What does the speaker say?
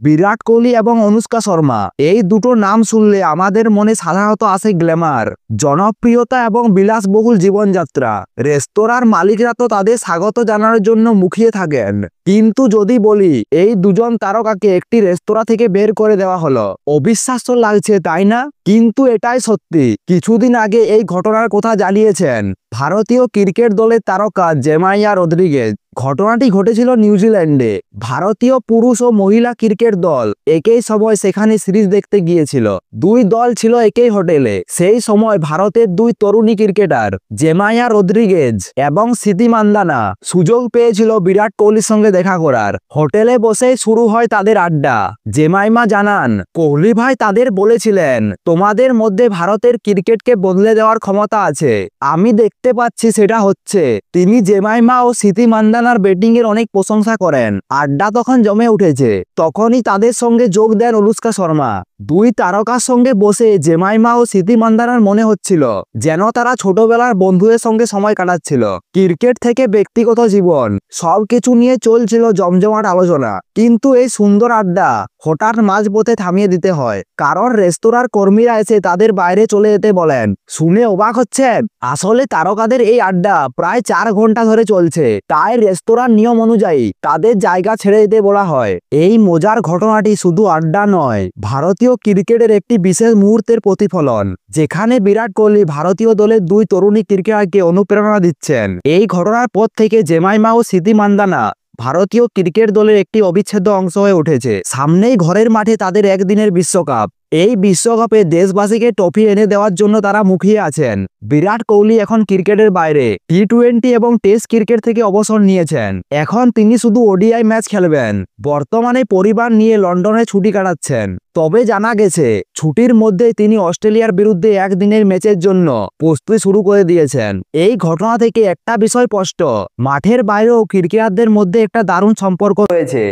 বিরাট কোহলি এবং অনুষ্কা শর্মা। এই দুটো নাম শুনলে আমাদের মনে সাধারণত আসে গ্ল্যামার, জনপ্রিয়তা এবং বিলাসবহুল জীবনযাত্রা। রেস্তোরাঁর মালিকরা তো তাদের স্বাগত জানানোর জন্য মুখিয়ে থাকেন। কিন্তু যদি বলি এই দুজন তারকাকে একটি রেস্তোরাঁ থেকে বের করে দেওয়া হলো, অবিশ্বাস্য লাগছে তাই না? কিন্তু এটাই সত্যি। কিছুদিন আগে এই ঘটনার কথা জানিয়েছেন ভারতীয় ক্রিকেট দলের তারকা জেমাইয়া রদ্রিগেজ। ঘটনাটি ঘটেছিল নিউজিল্যান্ডে। ভারতীয় পুরুষ ও মহিলা ক্রিকেট দল একই সময় সেখানে সিরিজ দেখতে গিয়েছিল। দুই দল ছিল একই হোটেলে। সেই সময় ভারতের দুই তরুণী ক্রিকেটার জেমাইয়া রদ্রিগেজ এবং স্মৃতি মান্দানা সুযোগ পেয়েছিল বিরাট কোহলির সঙ্গে দেখা করার। হোটেলে বসেই শুরু হয় তাদের আড্ডা। জেমাইমা জানান, কোহলি ভাই তাদের বলেছিলেন, তোমাদের মধ্যে ভারতের ক্রিকেটকে বদলে দেওয়ার ক্ষমতা আছে। আমি দেখতে পাচ্ছি সেটা হচ্ছে। তিনি জেমাইমা ও স্মৃতি মান্দানার ব্যাটিং এর অনেক প্রশংসা করেন। আড্ডা তখন জমে উঠেছে। তখনই তাদের সঙ্গে যোগ দেন অনুষ্কা শর্মা। দুই তারকার সঙ্গে বসে জেমাইমা ও স্মৃতি মান্দানার মনে হচ্ছিল যেন তারা ছোটবেলার বন্ধুদের সঙ্গে সময় কাটাচ্ছিল। ক্রিকেট থেকে ব্যক্তিগত জীবন সবকিছু নিয়ে চলছিল জমজমাট আলোচনা। কিন্তু এই সুন্দর আড্ডা হঠাৎ মাঝপথে থামিয়ে দিতে হয়, কারণ রেস্তোরাঁর কর্মীরা এসে তাদের বাইরে চলে যেতে বলেন। শুনে অবাক হচ্ছেন? আসলে তারকাদের এই আড্ডা প্রায় 4 ঘন্টা ধরে চলছে। তাই রেস্তোরাঁর নিয়ম অনুযায়ী তাদের জায়গা ছেড়ে দিতে বলা হয়। এই মজার ঘটনাটি শুধু আড্ডা নয়, ভারতীয় ক্রিকেটের একটি বিশেষ মুহূর্তের প্রতিফলন, যেখানে বিরাট কোহলি ভারতীয় দলের দুই তরুণী ক্রিকেটারকে অনুপ্রেরণা দিচ্ছেন। এই ঘটনার পর থেকে জেমাইমা ও স্মৃতি মান্দানা ভারতীয় ক্রিকেট দলের একটি অবিচ্ছেদ্য অংশ হয়ে উঠেছে। সামনেই ঘরের মাঠে তাদের একদিনের বিশ্বকাপ। এই বিশ্বকাপে দেশবাসীকে ট্রফি এনে দেওয়ার জন্য তারা মুখিয়ে আছেন। বিরাট কোহলি এখন ক্রিকেটের বাইরে টি-20 এবং টেস্ট ক্রিকেট থেকে অবসর নিয়েছেন। এখন তিনি শুধু ওডিআই ম্যাচ খেলবেন। বর্তমানে পরিবার নিয়ে লন্ডনে ছুটি কাটাচ্ছেন। তবে জানা গেছে ছুটির মধ্যেই তিনি অস্ট্রেলিয়ার বিরুদ্ধে একদিনের ম্যাচের জন্য প্রস্তুতি শুরু করে দিয়েছেন। এই ঘটনা থেকে একটা বিষয় স্পষ্ট, মাঠের বাইরেও ক্রিকেটারদের মধ্যে একটা দারুণ সম্পর্ক রয়েছে।